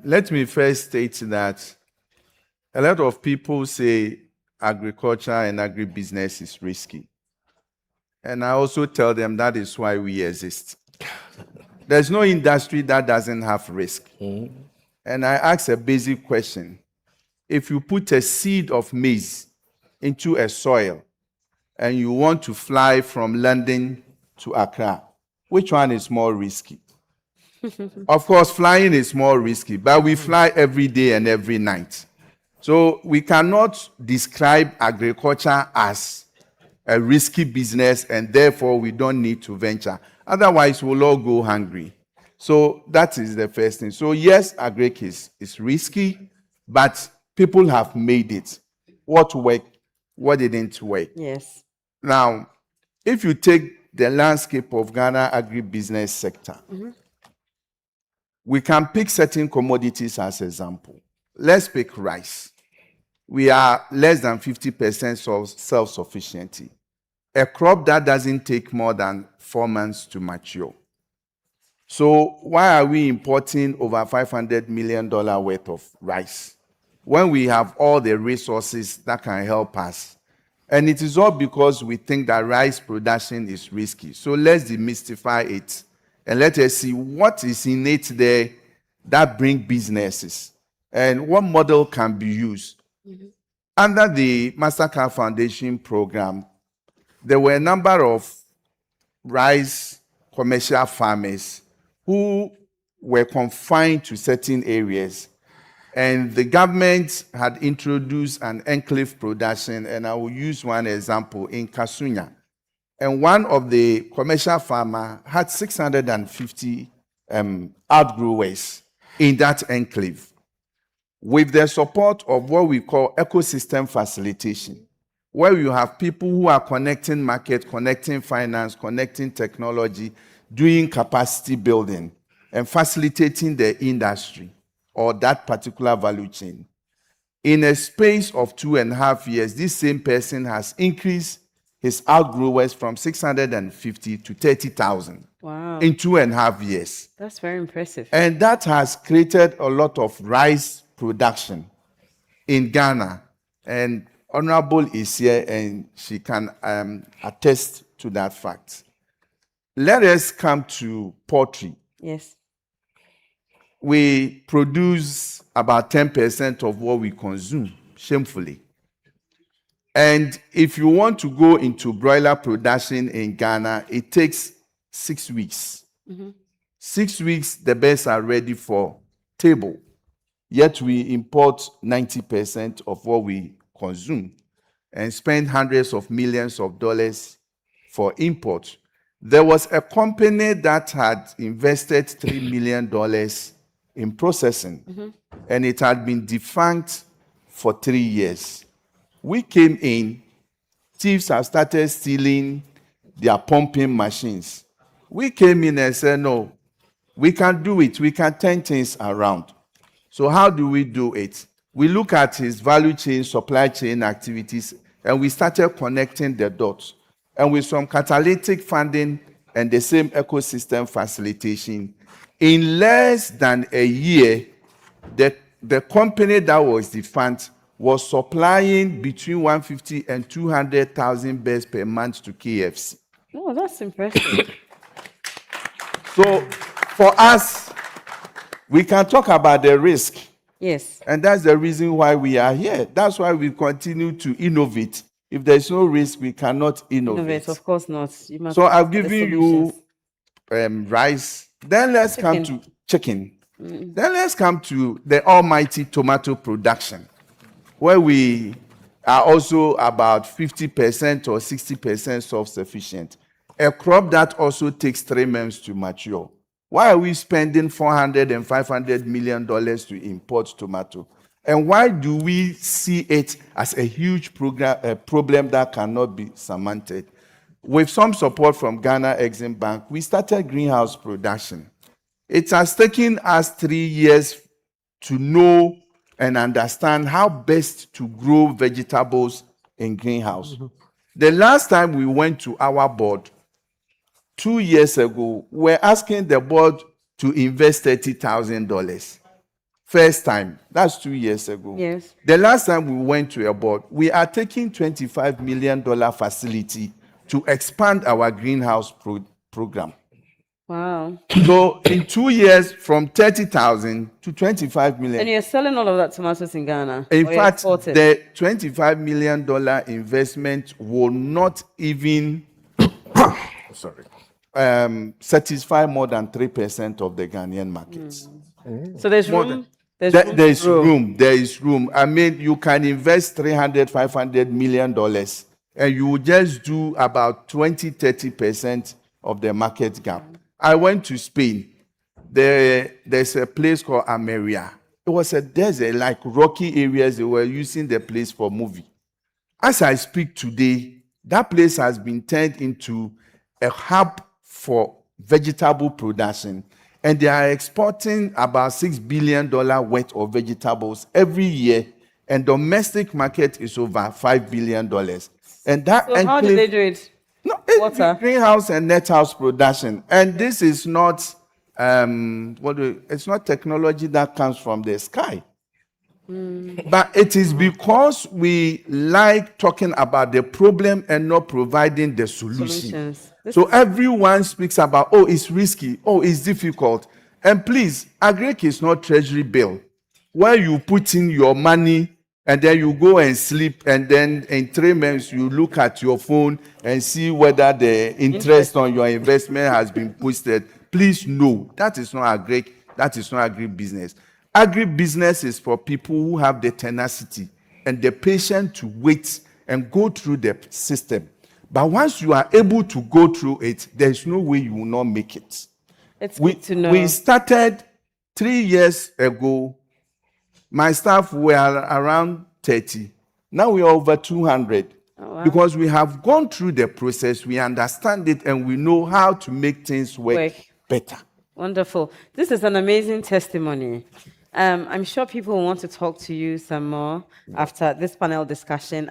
Let me first state that a lot of people say agriculture and agribusiness is risky. And I also tell them that is why we exist. There's no industry that doesn't have risk. And I ask a basic question. If you put a seed of maize into a soil and you want to fly from London to Accra, which one is more risky? Of course, flying is more risky, but we fly every day and every night. So we cannot describe agriculture as a risky business, and therefore we don't need to venture. Otherwise, we'll all go hungry. So that is the first thing. So yes, agric is risky, but people have made it. What worked, what didn't work. Yes. Now, if you take the landscape of Ghana agribusiness sector, we can pick certain commodities as example. Let's pick rice. We are less than 50% self-sufficiency. A crop that doesn't take more than 4 months to mature. So why are we importing over $500 million worth of rice when we have all the resources that can help us? And it is all because we think that rice production is risky. So let's demystify it and let us see what is in it there that bring businesses and what model can be used. Under the Mastercard Foundation program, there were a number of rice commercial farmers who were confined to certain areas. And the government had introduced an enclave production, and I will use one example in Kasunya. And one of the commercial farmers had 650 outgrowers in that enclave, with the support of what we call ecosystem facilitation, where you have people who are connecting market, connecting finance, connecting technology, doing capacity building, and facilitating the industry or that particular value chain. In a space of 2.5 years, this same person has increased his outgrowers from 650 to 30,000. Wow. In 2.5 years. That's very impressive. And that has created a lot of rice production in Ghana. And Honorable is here and she can attest to that fact. Let us come to poultry. Yes. We produce about 10% of what we consume, shamefully. And if you want to go into broiler production in Ghana, it takes 6 weeks. 6 weeks, the birds are ready for table. Yet we import 90% of what we consume and spend hundreds of millions of dollars for import. There was a company that had invested $3 million in processing, and it had been defunct for 3 years. We came in, thieves have started stealing their pumping machines. We came in and said, no, we can do it. We can turn things around. So how do we do it? We look at his value chain, supply chain activities, and we started connecting the dots. And with some catalytic funding and the same ecosystem facilitation, in less than a year, the company that was defunct was supplying between 150 and 200,000 birds per month to KFC. Oh, that's impressive. So for us, we can talk about the risk. Yes. And that's the reason why we are here. That's why we continue to innovate. If there's no risk, we cannot innovate. Of course not. So I've given you rice. Then let's come to chicken. Then let's come to the almighty tomato production, where we are also about 50% or 60% self-sufficient. A crop that also takes 3 months to mature. Why are we spending $400 and $500 million to import tomato? And why do we see it as a huge problem that cannot be surmounted? With some support from Ghana Exim Bank, we started greenhouse production. It has taken us 3 years to know and understand how best to grow vegetables in greenhouse. The last time we went to our board, 2 years ago, we're asking the board to invest $30,000 First time, that's 2 years ago. Yes. The last time we went to a board, we are taking $25 million facility to expand our greenhouse program. Wow. So in 2 years, from 30,000 to 25 million. And you're selling all of that tomatoes in Ghana? In or you're fact, exporting? the $25 million investment will not even satisfy more than 3% of the Ghanaian markets. So there's More room. There is room. I mean, you can invest $300-500 million, and you will just do about 20-30% of the market gap. I went to Spain. There's a place called Ameria. It was a desert, like rocky areas. They were using the place for movie. As I speak today, that place has been turned into a hub for vegetable production. And they are exporting about $6 billion worth of vegetables every year. And domestic market is over $5 billion. And that So how do they do it? No, it's Water? greenhouse and net house production. And this is not it's not technology that comes from the sky. But it is because we like talking about the problem and not providing the solution. Solutions. So everyone speaks about, oh, it's risky, oh, it's difficult. And please, Agric is not treasury bill, where you put in your money and then you go and sleep, and then in 3 months you look at your phone and see whether the interest on your investment has been posted. Please, no, that is not Agric, that is not agribusiness. Agribusiness is for people who have the tenacity and the patience to wait and go through the system. But once you are able to go through it, there's no way you will not make it. It's good to know. We started 3 years ago. My staff were around 30. Now we are over 200. Oh, wow. Because we have gone through the process, we understand it, and we know how to make things work better. Wonderful. This is an amazing testimony. I'm sure people will want to talk to you some more after this panel discussion.